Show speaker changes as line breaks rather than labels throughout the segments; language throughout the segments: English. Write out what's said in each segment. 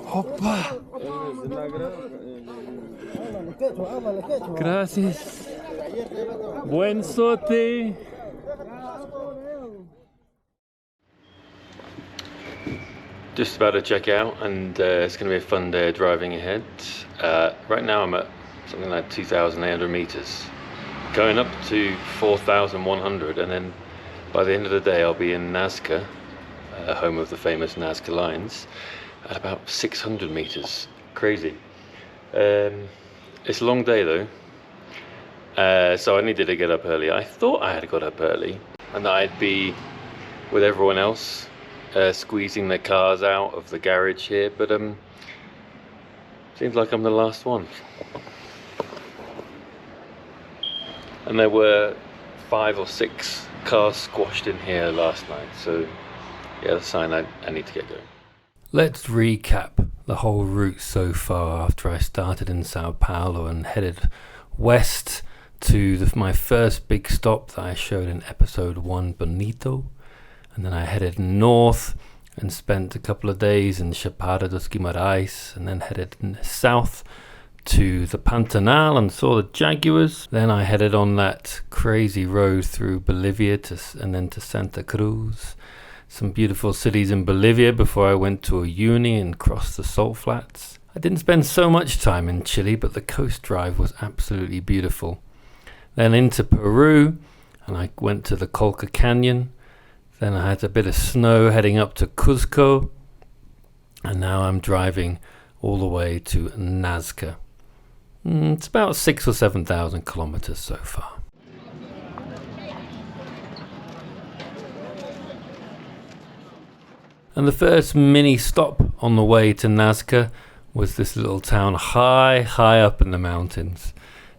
Opa. Gracias. Buen sorte. Just about to check out, and it's going to be a fun day driving ahead. Right now I'm at something like 2,800 meters, going up to 4,100, and then by the end of the day I'll be in Nazca, home of the famous Nazca Lines, at about 600 meters. Crazy. It's a long day though, so I needed to get up early. I thought I had got up early and that I'd be with everyone else, squeezing their cars out of the garage here, but seems like I'm the last one. And there were 5 or 6 cars squashed in here last night, so yeah, that's a sign I need to get going. Let's recap the whole route so far after I started in Sao Paulo and headed west to my first big stop that I showed in episode 1, Bonito. And then I headed north and spent a couple of days in Chapada dos Guimarães, and then headed south to the Pantanal and saw the jaguars. Then I headed on that crazy road through Bolivia and then to Santa Cruz. Some beautiful cities in Bolivia before I went to Uyuni and crossed the salt flats. I didn't spend so much time in Chile, but the coast drive was absolutely beautiful. Then into Peru, and I went to the Colca Canyon. Then I had a bit of snow heading up to Cuzco, and now I'm driving all the way to Nazca. It's about 6,000 or 7,000 kilometers so far. And the first mini stop on the way to Nazca was this little town high up in the mountains.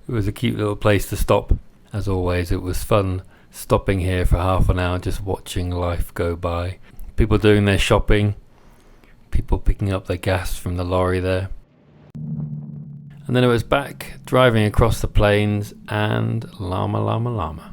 It was a cute little place to stop. As always, it was fun stopping here for half an hour, just watching life go by. People doing their shopping, people picking up their gas from the lorry there. And then it was back driving across the plains and llama.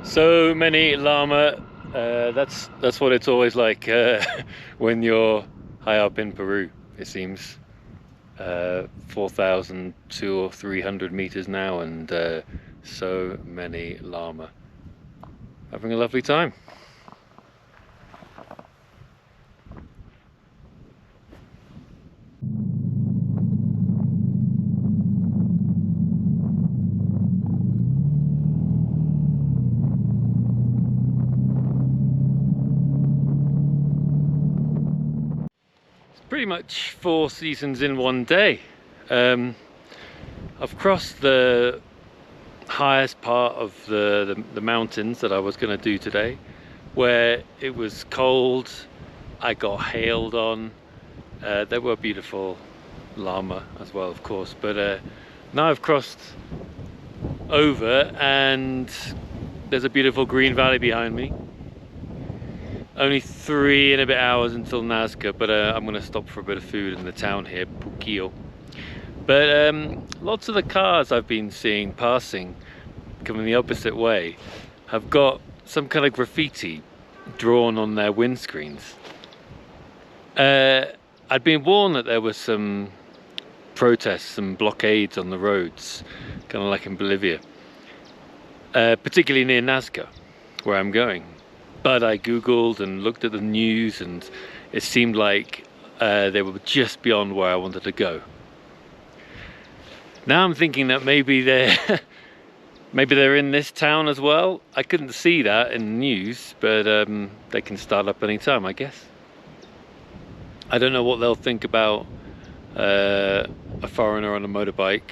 So many llama. That's what it's always like when you're high up in Peru, it seems. 4,200 or 300 meters now, and so many llama. Having a lovely time. Pretty much 4 seasons in one day. I've crossed the highest part of the mountains that I was going to do today, where it was cold. I got hailed on. There were beautiful llama as well, of course, but now I've crossed over and there's a beautiful green valley behind me. Only 3 and a bit hours until Nazca, but I'm going to stop for a bit of food in the town here, Puquio. But lots of the cars I've been seeing passing, coming the opposite way, have got some kind of graffiti drawn on their windscreens. I'd been warned that there was some protests, some blockades on the roads, kind of like in Bolivia, particularly near Nazca, where I'm going. But I googled and looked at the news, and it seemed like they were just beyond where I wanted to go. Now I'm thinking that maybe they're in this town as well. I couldn't see that in the news, but they can start up anytime, I guess. I don't know what they'll think about a foreigner on a motorbike.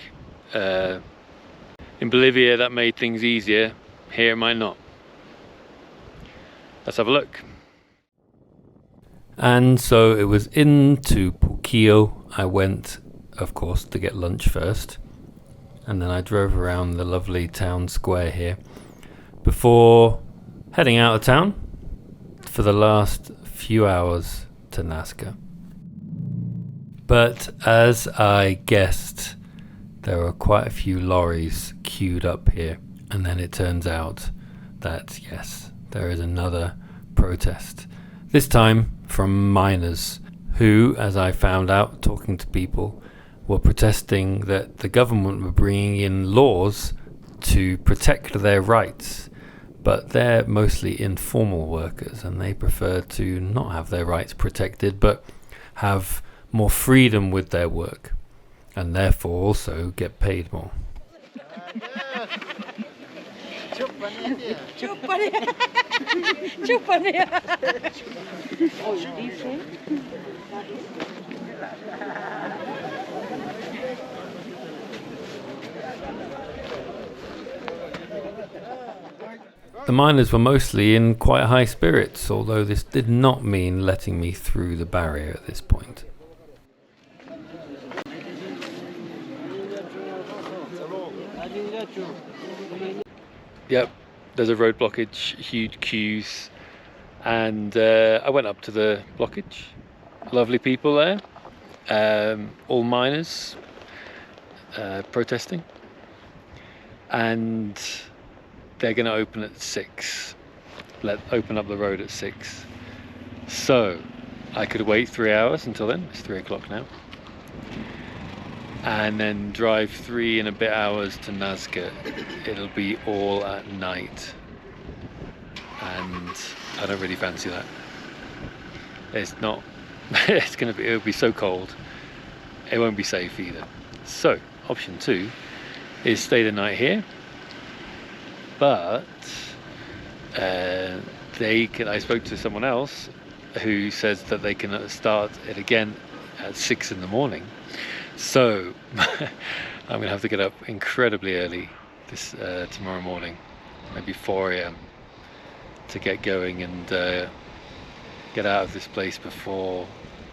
In Bolivia, that made things easier. Here, it might not. Let's have a look. And so it was into Puquio. I went, of course, to get lunch first, and then I drove around the lovely town square here before heading out of town for the last few hours to Nazca. But as I guessed, there are quite a few lorries queued up here, and then it turns out that yes, there is another protest. This time from miners who, as I found out talking to people, were protesting that the government were bringing in laws to protect their rights, but they're mostly informal workers and they prefer to not have their rights protected but have more freedom with their work and therefore also get paid more. The miners were mostly in quite high spirits, although this did not mean letting me through the barrier at this point. Yep, there's a road blockage, huge queues, and I went up to the blockage. Lovely people there, all miners protesting, and they're going to open at 6. Open up the road at 6. So I could wait 3 hours until then. It's 3 o'clock now. And then drive 3 and a bit hours to Nazca. It'll be all at night. And I don't really fancy that. It's not, it'll be so cold. It won't be safe either. So option 2 is stay the night here. But I spoke to someone else who says that they can start it again at 6 in the morning. So I'm going to have to get up incredibly early this tomorrow morning, maybe 4 a.m. to get going and get out of this place before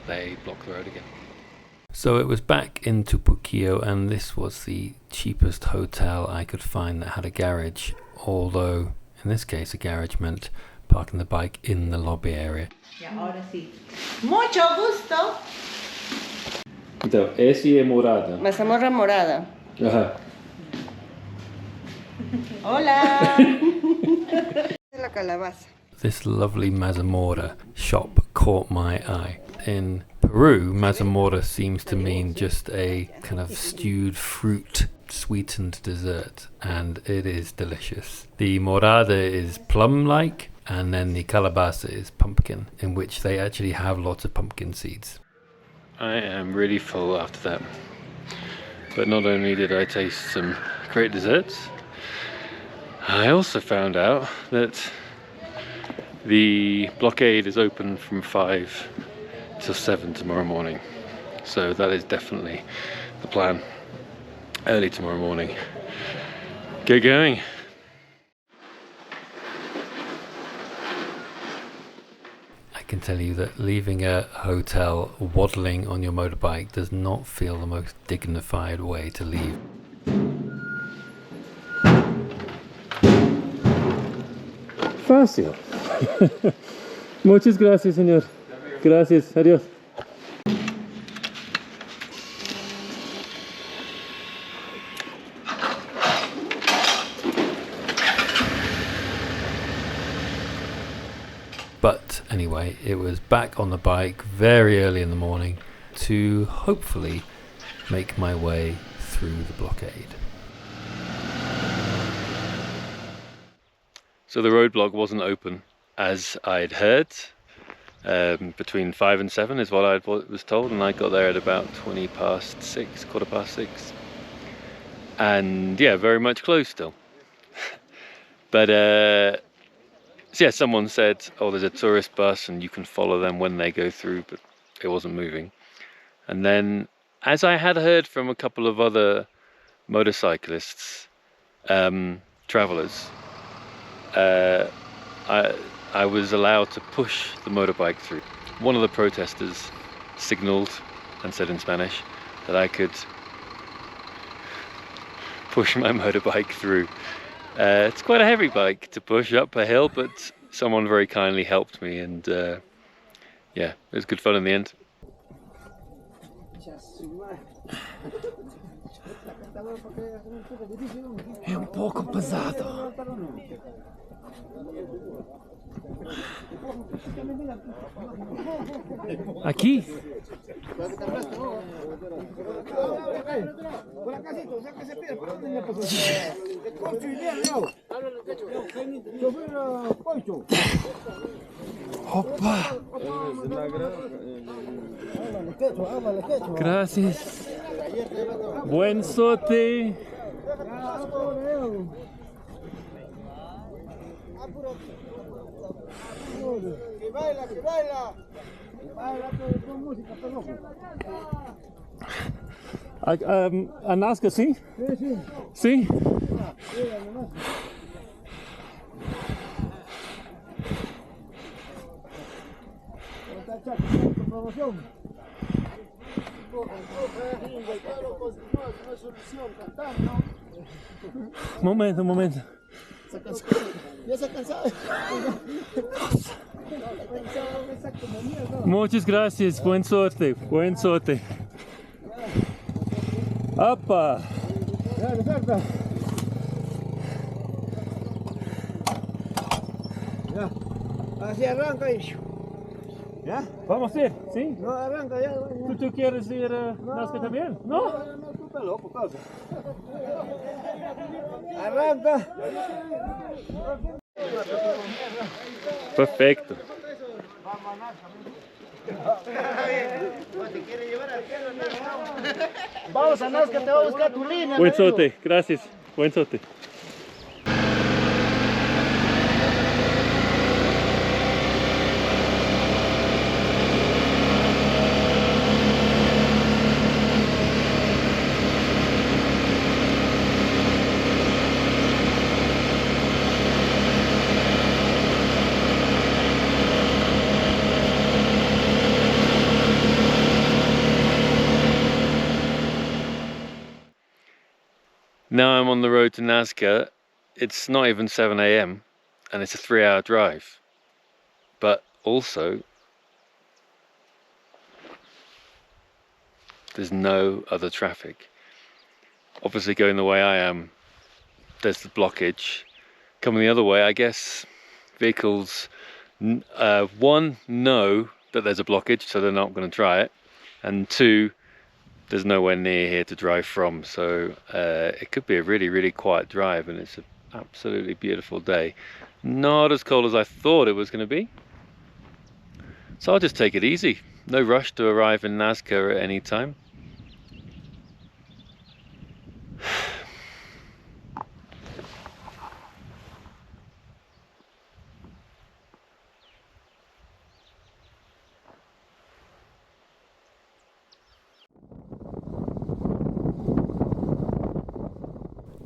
they block the road again. So it was back into Puquio, and this was the cheapest hotel I could find that had a garage, although in this case a garage meant parking the bike in the lobby area.
Ahora sí. Mucho gusto.
Então, essa é morada.
Mazamorra morada.
Ajá.
Hola. La calabaza.
This lovely mazamorra shop caught my eye. In Peru, mazamorra seems to mean just a kind of stewed fruit sweetened dessert, and it is delicious. The morada is plum-like, and then the calabaza is pumpkin, in which they actually have lots of pumpkin seeds. I am really full after that. But not only did I taste some great desserts, I also found out that the blockade is open from 5 till 7 tomorrow morning. So that is definitely the plan. Early tomorrow morning. Get going. I can tell you that leaving a hotel waddling on your motorbike does not feel the most dignified way to leave.
Fácil. Muchas gracias, señor. Gracias. Adiós.
But anyway, it was back on the bike very early in the morning to hopefully make my way through the blockade. So the roadblock wasn't open as I'd heard. Between 5 and 7 is what I was told, and I got there at about 20 past 6, quarter past 6. And yeah, very much closed still. But so yeah, someone said, oh, there's a tourist bus and you can follow them when they go through, but it wasn't moving. And then, as I had heard from a couple of other motorcyclists, travelers, I was allowed to push the motorbike through. One of the protesters signaled and said in Spanish that I could push my motorbike through. It's quite a heavy bike to push up a hill, but someone very kindly helped me, and yeah, it was good fun in the end.
È un poco pesato. Aqui? Opa! Gracias. Buen sorte.
Que baila, que baila. Baila con música, está loco.
A Nazca, sim?
Sí, sí.
Sim?
Promoción.
Momento, momento.
Ya se cansado.
Muchas gracias, buen sorte, buen sorte. Opa!
Ya, reserva. Ya. Así arranca y... ¿Ya?
Vamos a ir, sim?
No, arranca ya.
¿Tú quieres ir a Nazca también? ¿No?
No, tú estás loco, causa. Arranca.
Perfecto.
Vamos a Nazca, te voy a buscar tu línea.
Buen sorte, gracias, buen sorte.
Now I'm on the road to Nazca. It's not even 7 a.m. and it's a 3-hour drive. But also, there's no other traffic. Obviously going the way I am, there's the blockage. Coming the other way, I guess vehicles, one, know that there's a blockage, so they're not going to try it. And two, there's nowhere near here to drive from, so it could be a really, really quiet drive, and it's an absolutely beautiful day. Not as cold as I thought it was going to be. So I'll just take it easy. No rush to arrive in Nazca at any time.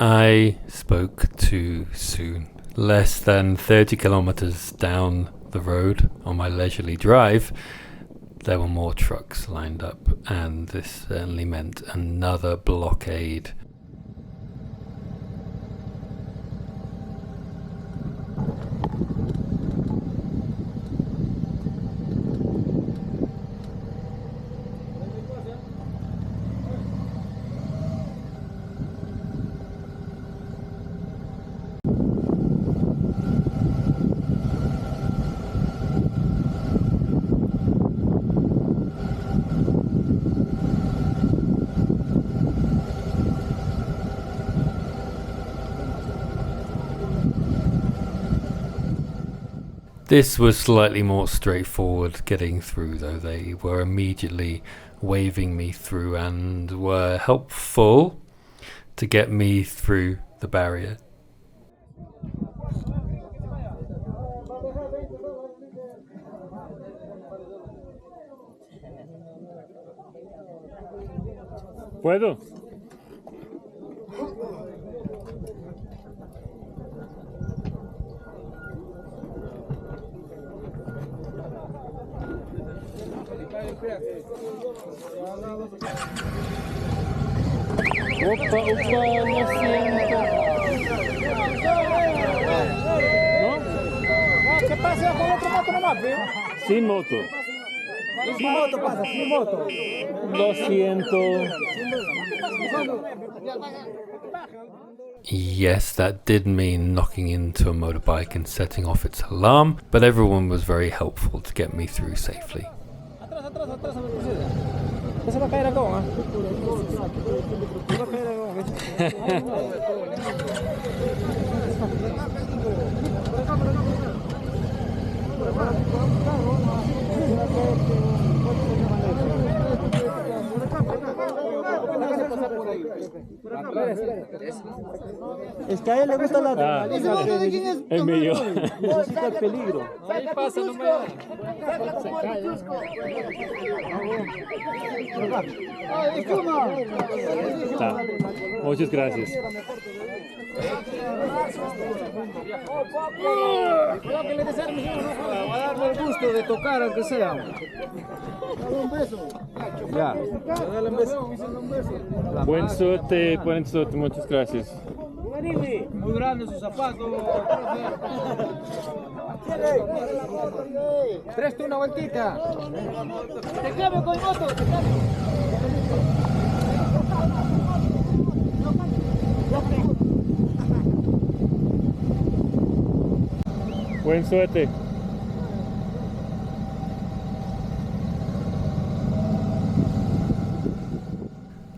I spoke too soon. Less than 30 kilometers down the road on my leisurely drive, there were more trucks lined up, and this certainly meant another blockade. This was slightly more straightforward getting through, though. They were immediately waving me through and were helpful to get me through the barrier.
¿Puedo? Opa, opa, lo siento. ¿No?
pase con otro moto nomás, ¿ve?
Sin moto.
Sin moto pasa, sin moto.
Lo siento.
Yes, that did mean knocking into a motorbike and setting off its alarm, but everyone was very helpful to get me through safely.
Atrás, atrás, atrás, a ver qué sucede. Ya se va a caer acá, ¿ah? Se va a caer es que a él le gusta la adrenalina. ¿Ese de quién es?
Es mío.
Necesita el peligro.
Ahí pasa nomás. Está. Muchas gracias.
Cuidado que le desarme, va a darle el gusto de tocar aunque sea. Dale un beso. Ya. Dale un beso.
Buen suerte, muchas gracias.
Muy grande su zapato. Presta una vueltita. Te cambio con moto, te cambio.
Buen suerte.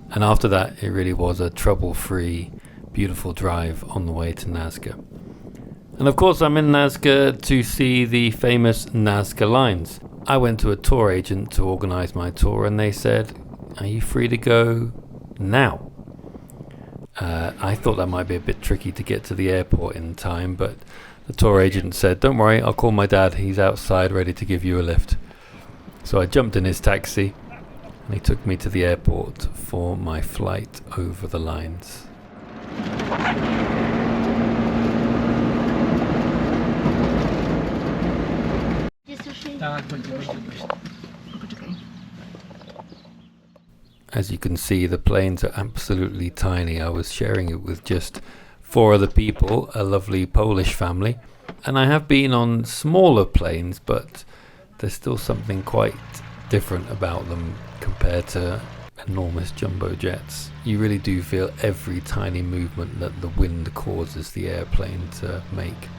And after that, it really was a trouble-free, beautiful drive on the way to Nazca. And of course, I'm in Nazca to see the famous Nazca lines. I went to a tour agent to organize my tour, and they said, "Are you free to go now?" I thought that might be a bit tricky to get to the airport in time, but the tour agent said, "Don't worry, I'll call my dad. He's outside ready to give you a lift." So I jumped in his taxi, and he took me to the airport for my flight over the lines. As you can see, the planes are absolutely tiny. I was sharing it with just 4 other people, a lovely Polish family. And I have been on smaller planes, but there's still something quite different about them compared to enormous jumbo jets. You really do feel every tiny movement that the wind causes the airplane to make.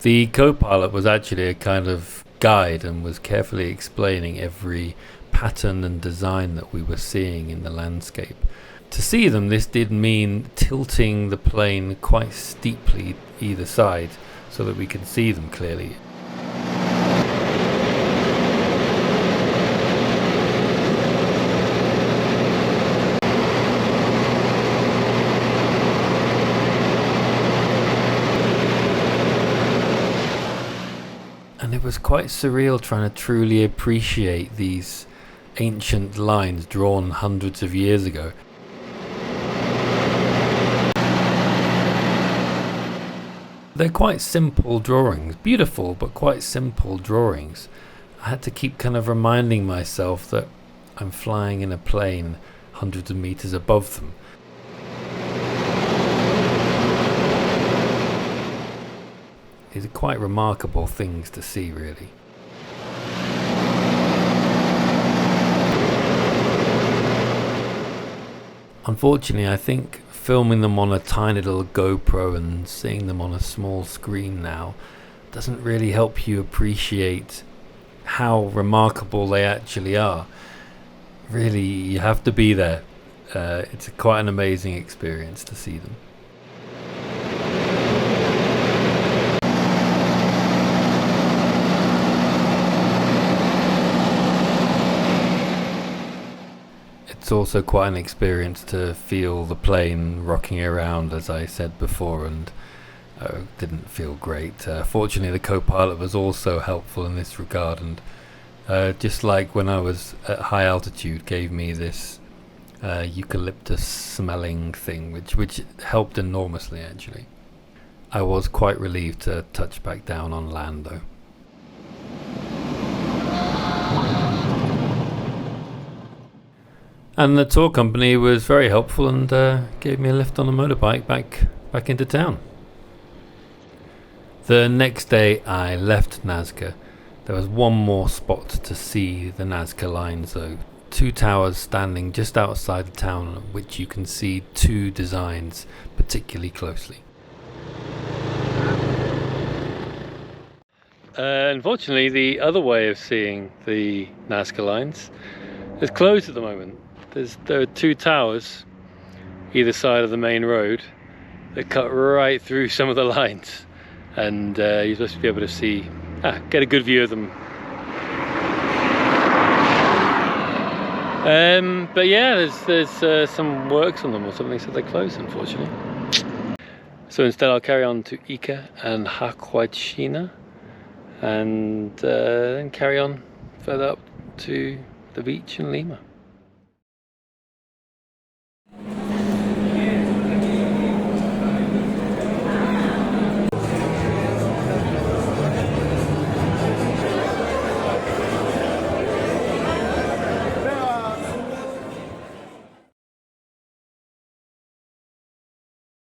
The co-pilot was actually a kind of guide and was carefully explaining every pattern and design that we were seeing in the landscape. To see them, this did mean tilting the plane quite steeply either side so that we could see them clearly. And it was quite surreal trying to truly appreciate these ancient lines drawn hundreds of years ago. They're quite simple drawings, beautiful but quite simple drawings. I had to keep kind of reminding myself that I'm flying in a plane hundreds of meters above them. These are quite remarkable things to see, really. Unfortunately, I think filming them on a tiny little GoPro and seeing them on a small screen now doesn't really help you appreciate how remarkable they actually are. Really, you have to be there. It's quite an amazing experience to see them. It's also quite an experience to feel the plane rocking around, as I said before, and didn't feel great. Fortunately, the co-pilot was also helpful in this regard and just like when I was at high altitude, gave me this eucalyptus smelling thing, which helped enormously actually. I was quite relieved to touch back down on land though. And the tour company was very helpful and gave me a lift on a motorbike back into town. The next day I left Nazca. There was one more spot to see the Nazca lines though. 2 towers standing just outside the town, of which you can see 2 designs particularly closely. Unfortunately, the other way of seeing the Nazca lines is closed at the moment. There are 2 towers either side of the main road that cut right through some of the lines, and you're supposed to be able to get a good view of them. But yeah, there's some works on them or something, so they're closed unfortunately. So instead I'll carry on to Ica and Huaychina, and then carry on further up to the beach in Lima.